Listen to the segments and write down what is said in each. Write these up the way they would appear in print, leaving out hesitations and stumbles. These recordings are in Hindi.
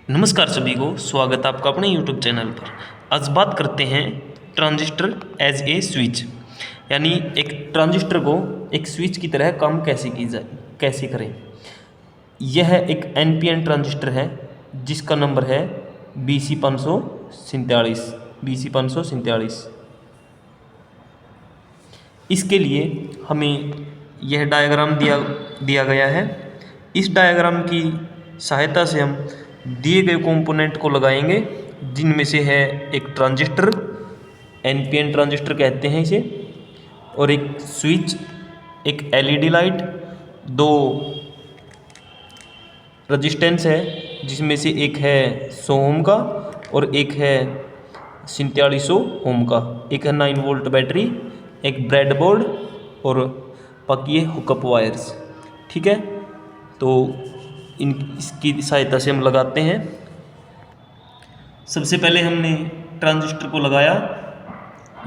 नमस्कार सभी को, स्वागत है आपका अपने YouTube चैनल पर। आज बात करते हैं ट्रांजिस्टर एज ए स्विच, यानी एक ट्रांजिस्टर को एक स्विच की तरह काम कैसे करें। यह एक NPN ट्रांजिस्टर है जिसका नंबर है BC547। इसके लिए हमें यह डायग्राम दिया गया है। इस डायग्राम की सहायता से हम दिए गए कंपोनेंट को लगाएंगे, जिनमें से है एक ट्रांजिस्टर, NPN ट्रांजिस्टर कहते हैं इसे, और एक स्विच, एक LED लाइट, दो रजिस्टेंस है जिसमें से एक है 100 ओम का और एक है 4700 ओम का, एक है 9 वोल्ट बैटरी, एक ब्रेडबोर्ड और बाकी ये हुकअप वायर्स। ठीक है, तो इसकी सहायता से हम लगाते हैं। सबसे पहले हमने ट्रांजिस्टर को लगाया,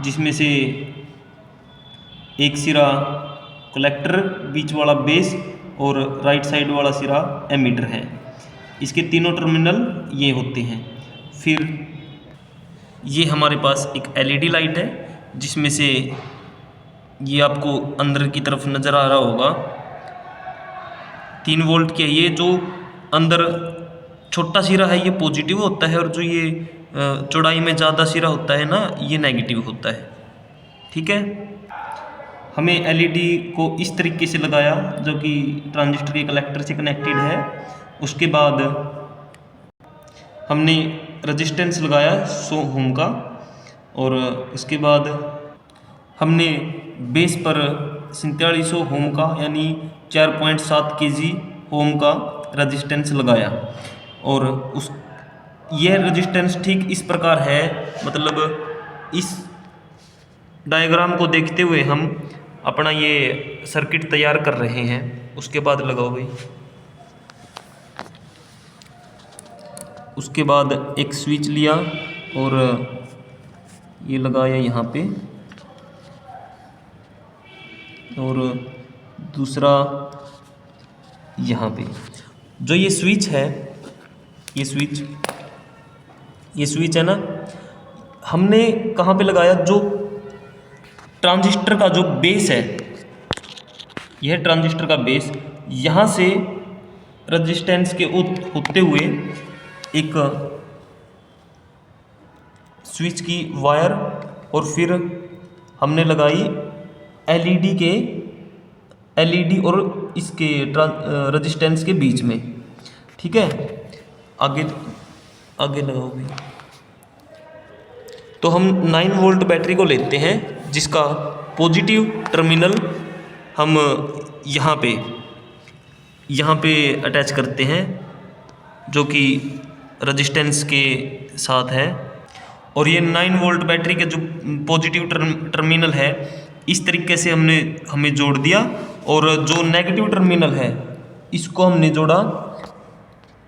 जिसमें से एक सिरा कलेक्टर, बीच वाला बेस और राइट साइड वाला सिरा एमीटर है। इसके तीनों टर्मिनल ये होते हैं। फिर ये हमारे पास एक LED लाइट है, जिसमें से ये आपको अंदर की तरफ नज़र आ रहा होगा, 3 वोल्ट की है। ये जो अंदर छोटा सिरा है ये पॉजिटिव होता है, और जो ये चौड़ाई में ज़्यादा सिरा होता है ना, ये नेगेटिव होता है। ठीक है, हमें LED को इस तरीके से लगाया जो कि ट्रांजिस्टर के कलेक्टर से कनेक्टेड है। उसके बाद हमने रेजिस्टेंस लगाया 100 ओम का, और उसके बाद हमने बेस पर 4700 ओम का यानी 4.7 kg ओम का रेजिस्टेंस लगाया। और यह रेजिस्टेंस ठीक इस प्रकार है, मतलब इस डायग्राम को देखते हुए हम अपना ये सर्किट तैयार कर रहे हैं। उसके बाद लगाओ भाई। उसके बाद एक स्विच लिया और ये लगाया यहाँ पे, और दूसरा यहाँ पे। जो ये स्विच है, ये स्विच है ना, हमने कहाँ पे लगाया? जो ट्रांजिस्टर का जो बेस है, यह ट्रांजिस्टर का बेस, यहाँ से रेजिस्टेंस के होते हुए एक स्विच की वायर, और फिर हमने लगाई LED और इसके रेजिस्टेंस के बीच में। ठीक है, आगे लगाओ भाई। तो हम 9 वोल्ट बैटरी को लेते हैं, जिसका पॉजिटिव टर्मिनल हम यहाँ पे अटैच करते हैं, जो कि रेजिस्टेंस के साथ है। और ये 9 वोल्ट बैटरी के जो पॉजिटिव टर्मिनल है, इस तरीके से हमें जोड़ दिया। और जो नेगेटिव टर्मिनल है, इसको हमने जोड़ा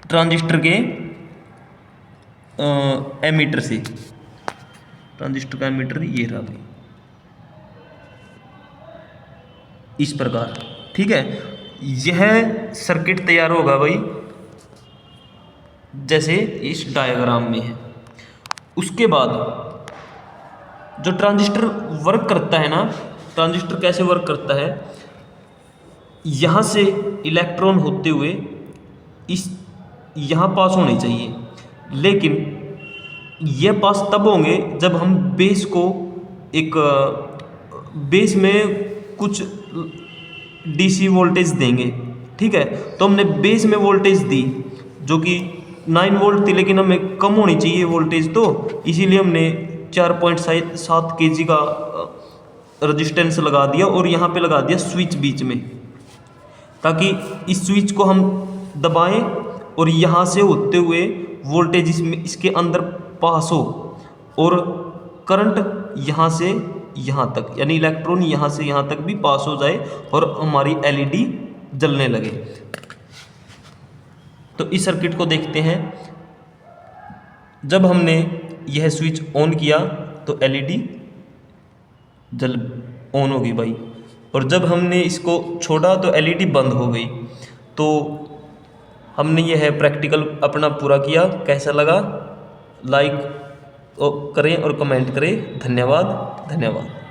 ट्रांजिस्टर के एमीटर से। ट्रांजिस्टर का एमीटर ये रहा भाई, इस प्रकार। ठीक है, यह सर्किट तैयार होगा भाई, जैसे इस डायग्राम में है। उसके बाद जो ट्रांजिस्टर वर्क करता है ना, ट्रांजिस्टर कैसे वर्क करता है? यहाँ से इलेक्ट्रॉन होते हुए यहाँ पास होने चाहिए, लेकिन ये पास तब होंगे जब हम बेस में कुछ DC वोल्टेज देंगे। ठीक है, तो हमने बेस में वोल्टेज दी जो कि 9 वोल्ट थी, लेकिन हमें कम होनी चाहिए वोल्टेज, तो इसीलिए हमने 4.7 kg का रेजिस्टेंस लगा दिया और यहाँ पे लगा दिया स्विच बीच में, ताकि इस स्विच को हम दबाएं और यहाँ से होते हुए वोल्टेज इसके अंदर पास हो, और करंट यहाँ से यहाँ तक, यानी इलेक्ट्रॉन यहाँ से यहाँ तक भी पास हो जाए और हमारी LED जलने लगे। तो इस सर्किट को देखते हैं। जब हमने यह स्विच ऑन किया तो LED ऑन हो गई भाई, और जब हमने इसको छोड़ा तो LED बंद हो गई। तो हमने ये है प्रैक्टिकल अपना पूरा किया। कैसा लगा लाइक करें और कमेंट करें। धन्यवाद धन्यवाद।